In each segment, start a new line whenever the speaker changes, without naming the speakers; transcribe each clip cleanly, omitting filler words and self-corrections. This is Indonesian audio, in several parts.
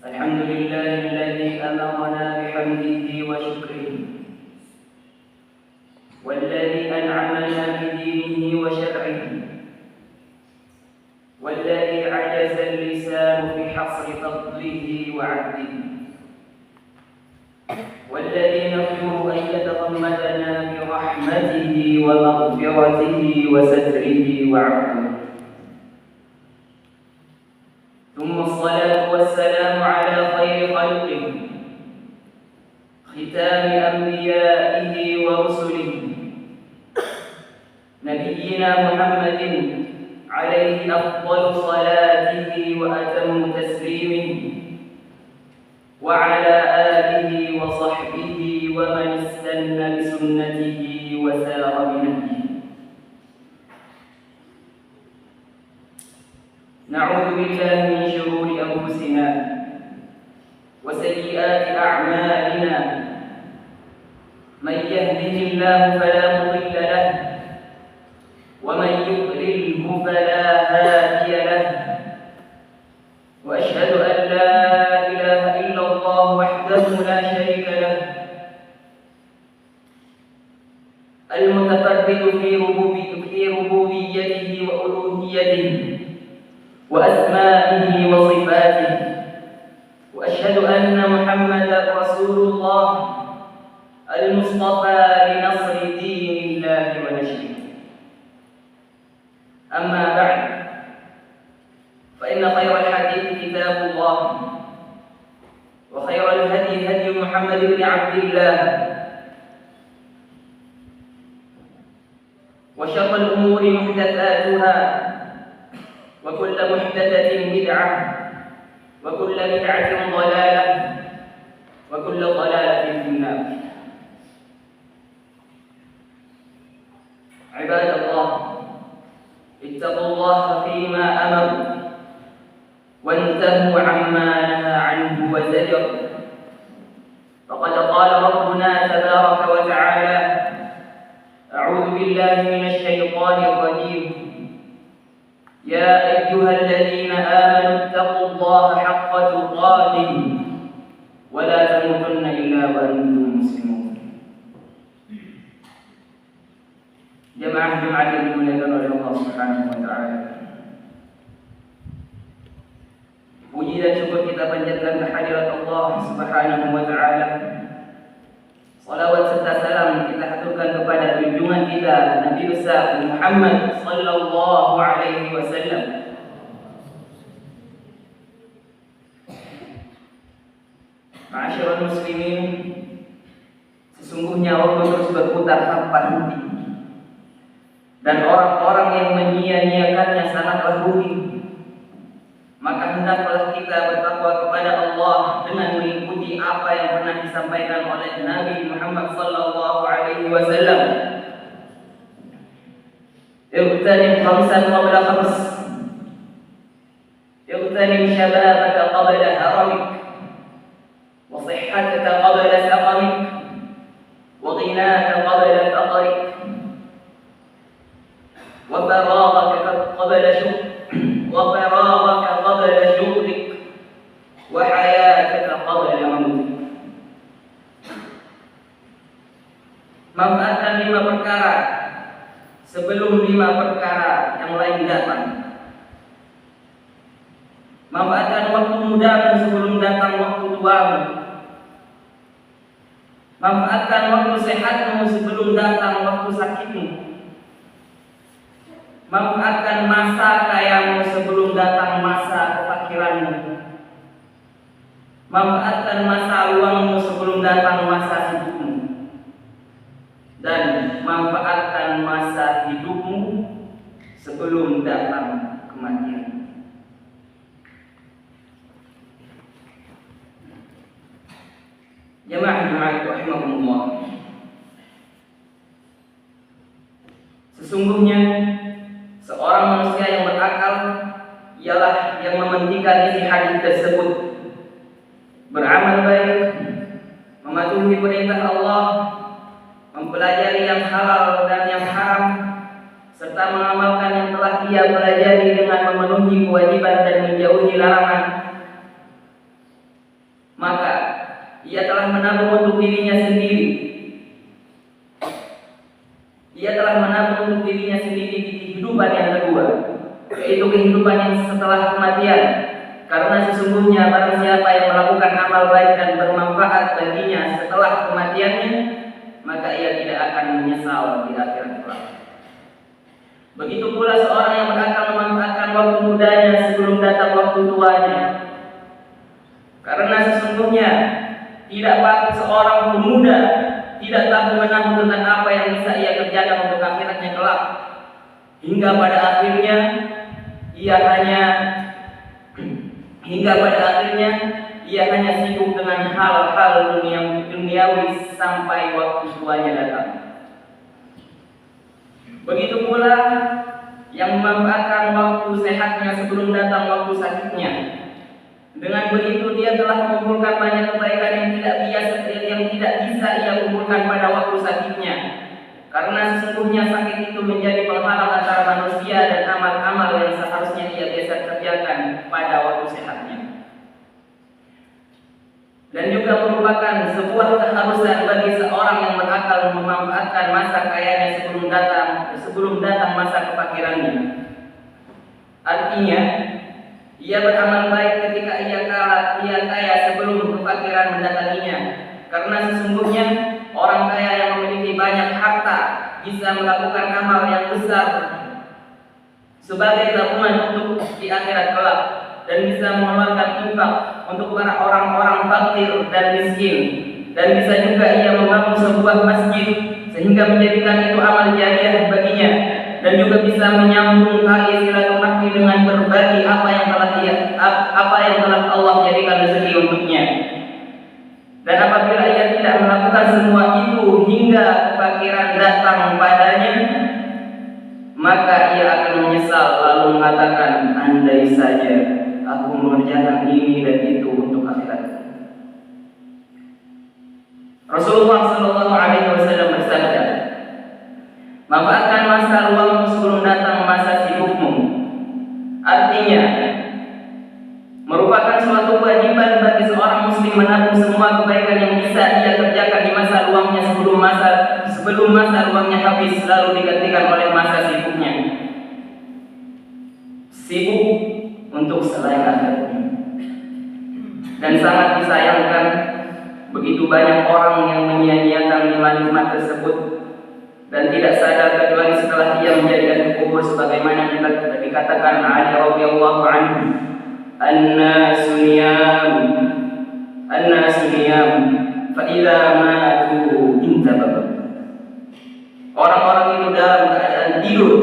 الحمد لله الذي أمرنا بحمده وشكره، والذي أنعمنا بدينه وشرعه، والذي عجز اللسان في حصر فضله وعدله، والذي نرجو أن يتغمدنا برحمته ومغفرته وستره وعفوه. ثم الصلاة والسلام على خير خلقه، ختام أنبيائه ورسله، نبينا محمد عليه أفضل صلاته وأتم تسليمه، وعلى آله وصحبه ومن استنى بسنته وسار بنهجه. نعوذ بالله من شرور أنفسنا وسيئات أعمالنا، من يهده الله فلا مضل له، ومن يضلله فلا هادي له، وأشهد أن لا إله إلا الله وحده لا شريك له، المتفرد في ربوبيته وألوهيته وأسمائه وصفاته، وأشهد أن محمدا رسول الله المصطفى لنصر دين الله ونشره. أما بعد، فإن خير الحديث كتاب الله، وخير الهدي هدي محمد بن عبد الله، وشر الأمور محدثاتها، وكل محدثة بدعة، وكل بدعة ضلالة، وكل ضلالة في النار. عباد الله، اتقوا الله فيما أمر، وانتهوا عما نهى عنه وزجر. فقد قال ربنا تبارك وتعالى: أعوذ بالله من الشيطان الرجيم: يا أيها الذين آمنوا اتقوا الله حق تقاته ولا تموتن إلا وأنتم مسلمون. Jemaah Jumat yang dimuliakan oleh Allah Subhanahu wa taala. Puji dan syukur kita panjatkan kehadirat Allah Subhanahu wa taala. Salawat serta salam kita haturkan kepada junjungan kita Nabi besar Muhammad sallallahu alaihi wasallam. Ma'asyiral muslimin, sesungguhnya waktu terus berputar tanpa henti, dan orang-orang yang menyia-nyiakannya sangatlah rugi. Maka hendaklah kita bertakwa kepada Allah dengan mengikuti apa yang pernah disampaikan oleh Nabi Muhammad sallallahu alaihi wasallam. Ightanim khamsan qabla khams, ightanim shababaka qabla haramik, wa sihhataka qabla saqamik, wa ghinaka qabla faqrik, wa faraghaka qabla syughlik, wa hayataka qabla mautik. Manfaatkan 5 perkara sebelum 5 perkara yang lain datang. Manfaatkan waktu mudamu sebelum datang waktu tuamu. Manfaatkan waktu sehatmu sebelum datang waktu sakitmu. Manfaatkan masa kayamu sebelum datang masa kefakiranmu. Manfaatkan masa luangmu sebelum datang masa hidupmu. Dan manfaatkan masa hidupmu sebelum datang kematian. Jamaah rahimakumullah. Sesungguhnya seorang manusia yang berakal ialah yang mementingkan isi hadis tersebut, beramal baik, mematuhi perintah Allah, mempelajari yang halal dan yang haram, serta mengamalkan yang telah ia pelajari dengan memenuhi kewajiban dan menjauhi larangan. Maka ia telah menabung untuk dirinya sendiri. Ia telah menabung untuk dirinya sendiri di kehidupan yang kedua, yaitu kehidupan yang setelah kematian. Karena sesungguhnya barang siapa yang melakukan amal baik dan bermanfaat baginya setelah kematiannya, maka ia tidak akan menyesal di akhirat kelak. Begitu pula seorang yang berakal memanfaatkan waktu mudanya sebelum datang waktu tuanya. Karena sesungguhnya tidak patut seorang pemuda tidak tahu menahu tentang apa yang bisa ia kerjakan untuk akhiratnya kelak, hingga pada akhirnya ia hanya sibuk dengan hal-hal duniawi sampai waktu tuanya datang. Begitu pula yang memanfaatkan waktu sehatnya sebelum datang waktu sakitnya. Dengan begitu dia telah mengumpulkan banyak kebaikan yang tidak bisa ia kumpulkan pada waktu sakitnya. Karena sesungguhnya sakit itu menjadi penghalang antara manusia dan amal-amal yang seharusnya ia biasa kerjakan pada waktu sehatnya. Dan juga merupakan sebuah keharusan bagi seorang yang berakal memanfaatkan masa kayanya sebelum datang masa kefakirannya. Artinya, ia beramal baik ketika ia kaya sebelum kefakiran mendatanginya. Karena sesungguhnya orang kaya yang memiliki banyak harta bisa melakukan amal yang besar sebagai tabungan untuk di akhirat kelak, dan bisa mengeluarkan infak untuk para orang-orang fakir dan miskin, dan bisa juga ia membangun sebuah masjid sehingga menjadikan itu amal jariah baginya, dan juga bisa menyambung tali silaturahmi dengan berbagi apa yang telah Allah jadikan rezeki untuknya. Dan apabila ia tidak melakukan semua itu hingga kefakiran datang padanya, maka ia akan menyesal lalu mengatakan, andai saja aku mengerjakan ini dan itu untuk akhirat. Rasulullah Shallallahu Alaihi Wasallam bersabda, manfaatkan masa luangmu sebelum datang masa sibukmu. Artinya, merupakan suatu kewajiban bagi seorang muslim menabung semua kebaikan yang bisa ia kerjakan di masa luangnya sebelum masa luangnya habis lalu digantikan oleh masa sibuknya. Sibuk untuk selain akhiratnya. Dan sangat disayangkan begitu banyak orang yang menyia-nyiakan nikmat tersebut dan tidak sadar kecuali setelah ia menjadikan kubur, sebagaimana dikatakan Ali radhiyallahu anhu, An-nasu niyam fa idza matu intabah. Orang-orang itu dalam keadaan tidur,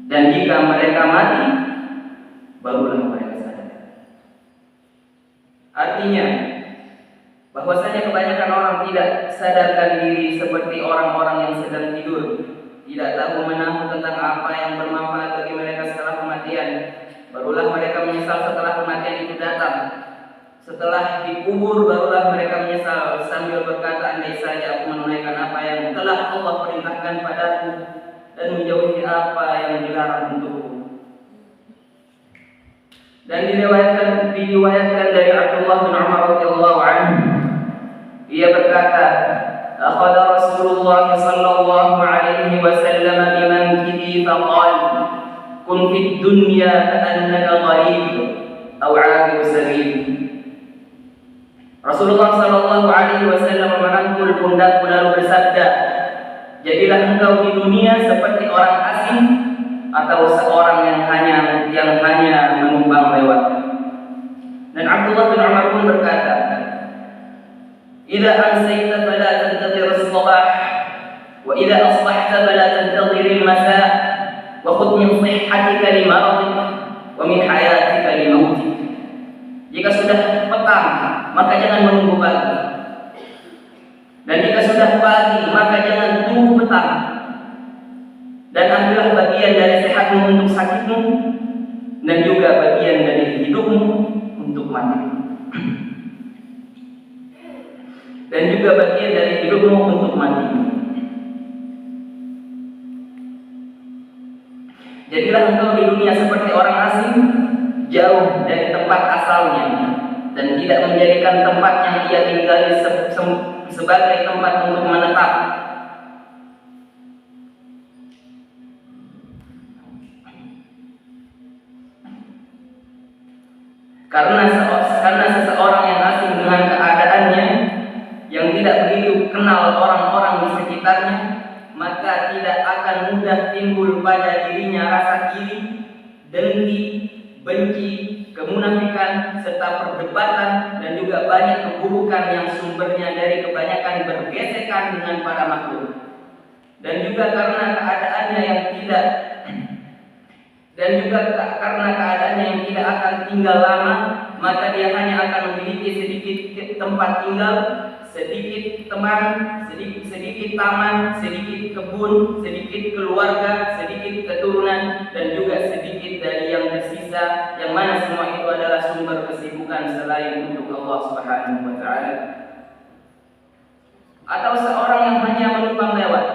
dan jika mereka mati barulah mereka sadar. Artinya bahwasanya kebanyakan orang tidak sadarkan diri seperti orang-orang yang sedang tidur, tidak tahu menahu tentang apa yang bermanfaat bagi mereka setelah kematian. Barulah mereka menyesal setelah kematian itu datang. Setelah dikubur barulah mereka menyesal sambil berkata, andai saja aku menunaikan apa yang telah Allah perintahkan padaku dan menjauhi apa yang dilarang untukku. Dan diriwayatkan dari Abdullah bin Umar radhiyallahu anhu, ia berkata, akhadha Rasulullah sallallahu alaihi wasallam bimankibi faqala, kun fid dunya ka'annaka gharib aw 'abir sabil. Rasulullah sallallahu alaihi wasallam merangkul pundakku lalu bersabda, jadilah engkau di dunia seperti orang asing atau seorang yang hanya menumpang lewat. Dan Abdullah bin Umar pun berkata, idza amsayta fala tantazir as-sabah wa idza asbahta fala tantazir al-masa' wa khudh min sihhatika li maradik wa min hayatika li mautik. Jika sudah petang maka jangan menunggu pagi. Dan jika sudah pagi, maka jangan tunggu petang. Dan ambillah bagian dari sehatmu untuk sakitmu, dan juga bagian dari hidupmu untuk matimu. Dan juga bagian dari hidupmu untuk matimu. Jadilah engkau di dunia seperti orang asing, jauh dari tempat asalnya, dan tidak menjadikan tempat yang ia tinggali sebagai tempat untuk menetap. Karena seseorang yang asing dengan keadaannya, yang tidak begitu kenal orang-orang di sekitarnya, maka tidak akan mudah timbul pada dirinya rasa iri, dengki, benci, kemunafikan, serta perdebatan, dan juga banyak keburukan yang sumbernya dari kebanyakan bergesekan dengan para makhluk. Dan juga karena keadaannya yang tidak akan tinggal lama, maka dia hanya akan memiliki sedikit tempat tinggal, sedikit teman, sedikit taman, sedikit kebun, sedikit keluarga, sedikit keturunan, dan juga sedikit dari yang tersisa, yang mana semua itu adalah sumber kesibukan selain untuk Allah Subhanahu wa Ta'ala. Atau seorang yang hanya menumpang lewat,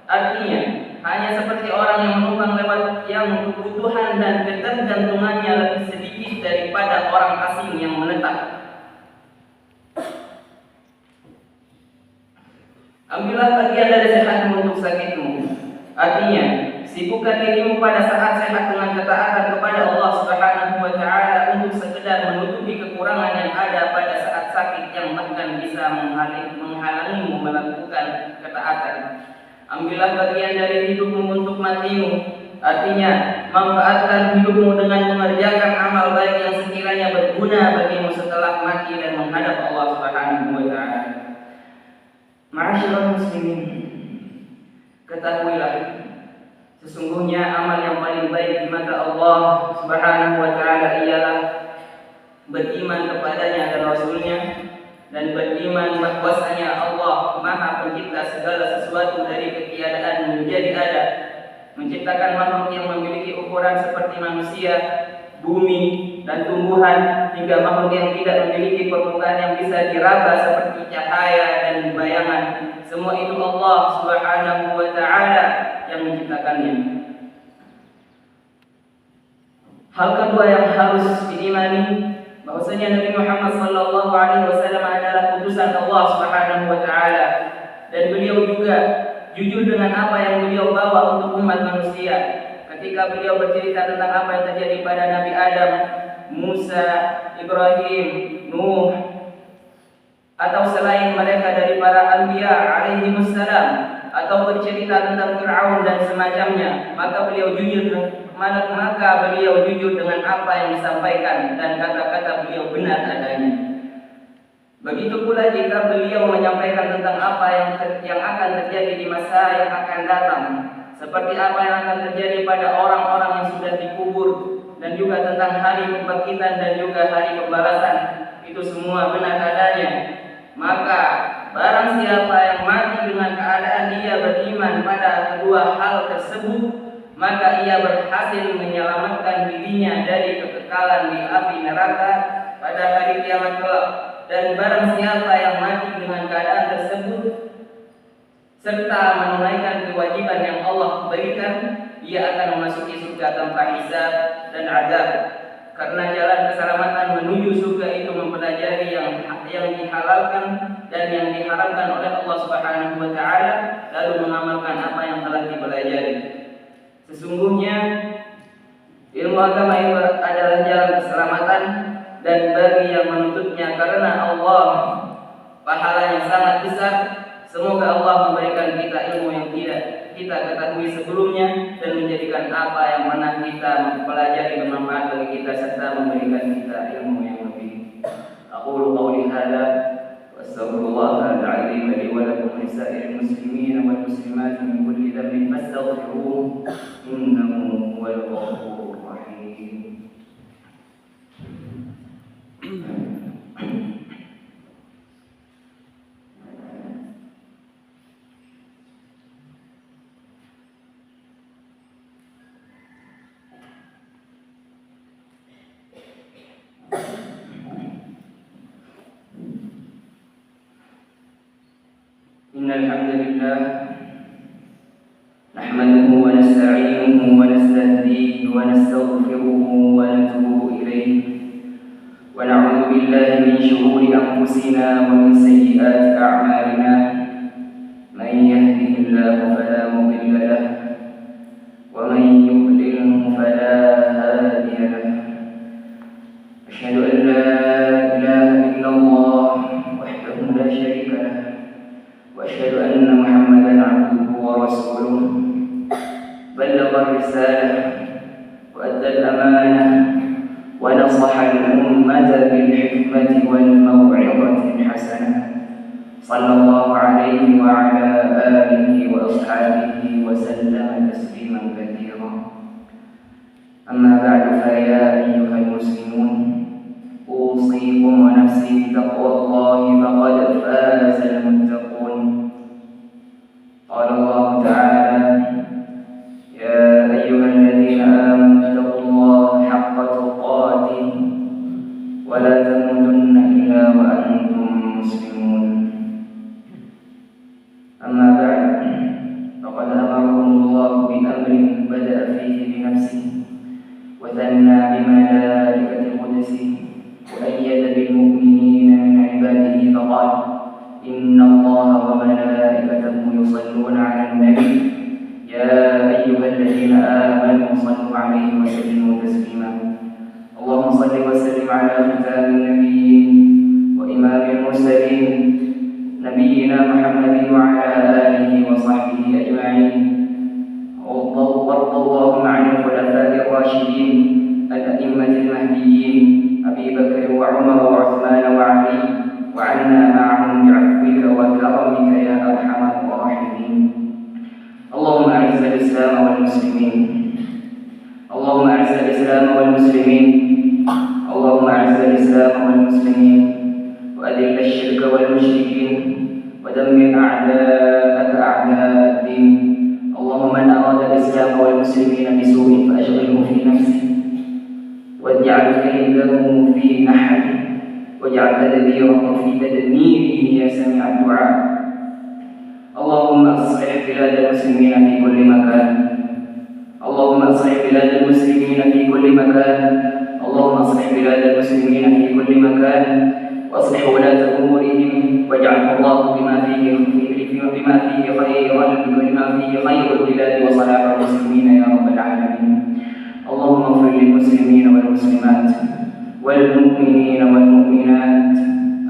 artinya hanya seperti orang yang menumpang lewat yang kebutuhan dan ketergantungannya lebih sedikit daripada orang asing yang menetap. Ambillah bagian dari sehatmu untuk sakitmu. Artinya, sibukkan dirimu pada saat sehat dengan ketaatan kepada Allah Subhanahu wa Ta'ala untuk sekedar menutupi kekurangan yang ada pada saat sakit yang bahkan bisa menghalangimu melakukan ketaatan. Ambillah bagian dari hidupmu untuk matimu. Artinya, manfaatkan hidupmu dengan mengerjakan amal baik yang sekiranya berguna bagimu setelah mati dan menghadap Allah Subhanahu wa Ta'ala. Ma'asyiral muslimin, ketahuilah sesungguhnya amal yang paling baik di mata Allah Subhanahu wa Ta'ala ialah beriman kepadanya dan Rasulnya, dan beriman bahwasanya Allah Maha Pencipta segala sesuatu dari ketiadaan menjadi ada, menciptakan makhluk yang memiliki ukuran seperti manusia, bumi, dan tumbuhan, hingga makhluk yang tidak memiliki permukaan yang bisa diraba seperti cahaya dan bayangan. Semua itu Allah Subhanahu wa Ta'ala yang menciptakannya. Hal kedua yang harus diimani, bahwasanya Nabi Muhammad SAW adalah utusan Allah Subhanahu wa Ta'ala, dan beliau juga jujur dengan apa yang beliau bawa untuk umat manusia. Ketika beliau bercerita tentang apa yang terjadi pada Nabi Adam, Musa, Ibrahim, Nuh, atau selain mereka dari para anbiya alaihi wassalam, atau bercerita tentang Fir'aun dan semacamnya, maka beliau jujur dengan apa yang disampaikan, dan kata-kata beliau benar adanya. Begitu pula jika beliau menyampaikan tentang apa yang akan terjadi di masa yang akan datang, seperti apa yang akan terjadi pada orang-orang yang sudah dikubur, dan juga tentang hari kebangkitan dan juga hari pembalasan, itu semua benar adanya. Maka barang siapa yang mati dengan keadaan dia beriman pada kedua hal tersebut, maka ia berhasil menyelamatkan dirinya dari kekekalan di api neraka pada hari kiamat kelak. Dan barang siapa yang mati dengan keadaan tersebut serta menunaikan kewajiban yang Allah berikan, ia akan memasuki surga tanpa hisab dan azab. Karena jalan keselamatan menuju surga itu mempelajari yang dihalalkan dan yang diharamkan oleh Allah Subhanahu wa Ta'ala, lalu mengamalkan apa yang telah dipelajari. Sesungguhnya ilmu agama itu adalah jalan keselamatan, dan bagi yang menuntutnya karena Allah pahalanya sangat besar. Semoga Allah memberikan kita ilmu yang tidak kita ketahui sebelumnya, dan menjadikan apa yang pernah kita pelajari bermanfaat bagi kita, serta memberikan kita ilmu yang lebih. Aqulu qawli hadza wa astaghfirullahal azim li wa lakum lisa'iril muslimin wal muslimat min kulli dhanbin fastaghfiruhu innahu huwal ghafurur rahim. إن الحمد لله نحمده ونستعينه ونستهديه ونستغفره ونتوب إليه ونعوذ بالله من شرور أنفسنا ومن سيئات أعمالنا من يهده الله فلا مضل له ومن يضلله فلا هادي له أشهد أن لا إله إلا الله وحده لا شريك له وأشهد أن محمدا عبده ورسوله بلغ الرسالة وأدى الأمانة ونصح الأمة بالحكمة والموعظة الحسنة صلى الله عليه وعلى آله وأصحابه وسلم تسليما كثيرا. أما بعد فيا أيها المسلمون أوصيكم ونفسي بتقوى الله فقد فاز المتقون. قال الله تعالى: يا أيها الذين آمنوا اتقوا الله حق تقاته ولا تموتن إلا وأنتم مسلمون. أما بعد فقد أمركم الله بأمر بدأ فيه بنفسه وثنى بملائكة قدسه وأيد بالمؤمنين من عباده فقال: إن الله وملائكته يصلون على النبي يا أيها الذين آمنوا صلوا عليه وسلموا تسليما. اللهم صل وسلم على ختام النبيين وإمام المرسلين نبينا محمد وعلى آله وصحبه أجمعين. وارض اللهم عن الخلفاء الراشدين الأئمة المهديين أبي بكر وعمر وعثمان وعلي وعنا معهم بعفوك وكرمك يا أرحم الراحمين. اللهم أعز الإسلام والمسلمين، اللهم أعز الإسلام والمسلمين، اللهم أعز الإسلام والمسلمين وأذل الشرك والمشركين ودمر أعداءك أعداء الدين. اللهم من أراد الإسلام والمسلمين بسوء فأشغله في نفسه واجعل كيده في نحره واجعل تدبيره في تدميره يا سميع الدعاء. اللهم أصلح بلاد المسلمين في كل مكان، اللهم أصلح بلاد المسلمين في كل مكان، اللهم أصلح بلاد المسلمين في كل مكان وأصلح ولاة أمورهم واجعل الله بما فيه خير البلاد وصلاح المسلمين يا رب العالمين. اللهم اغفر للمسلمين والمسلمات والمؤمنين والمؤمنات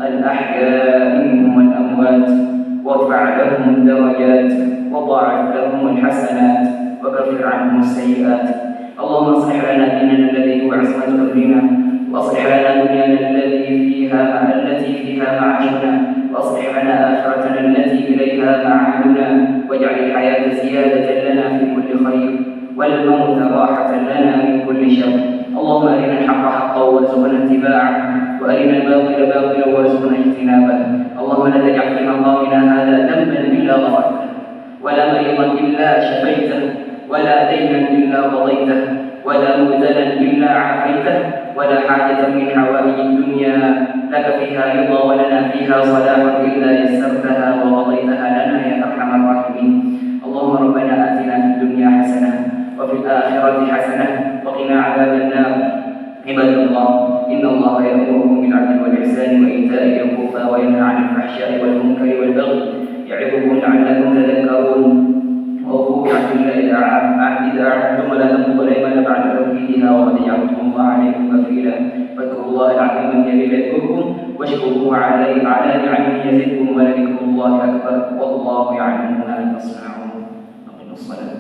الأحياء منهم والأموات وارفع لهم الدرجات وضاعف لهم الحسنات وكفر عنهم السيئات. اللهم اصلح لنا ديننا الذي هو عصمة أمرنا واصلح لنا دنيانا التي فيها معاشنا واصلح لنا آخرتنا التي إليها معادنا واجعل الحياة زيادة لنا في كل خير والموت راحة لنا من كل شر. اللهم أرنا الحق حقا وارزقنا اتباعه وأرنا الباطل باطلا وارزقنا اجتنابه. اللهم لا تجعل في مقامنا هذا ذنبا إلا غفرته ولا مريضا إلا شفيته ولا دينا إلا قضيته ولا مبتلا إلا عافيته ولا حاجة من حوائج الدنيا لك فيها رضا ولنا فيها صلاح إلا يسرتها وقضيتها لنا يا أرحم الراحمين. اللهم ربنا آتنا في الدنيا حسنة وفي الآخرة حسنة وقنا عذاب النار. عباد الله، إن الله يأمركم بالعدل والإحسان وإيتاء ذي القربى وينهى عن الفحشاء والمنكر والبغي يعظكم لعلكم تذكرون. وأوفوا بعهد الله إذا عاهدتم ولا تنقضوا الأيمان بعد توكيدها وقد جعلتم الله عليكم كفيلا. فاذكروا الله العظيم الجليل يذكركم واشكروه على نعمه يزدكم ولذكر الله أكبر والله يعلم ما تصنعون. أقيموا الصلاة.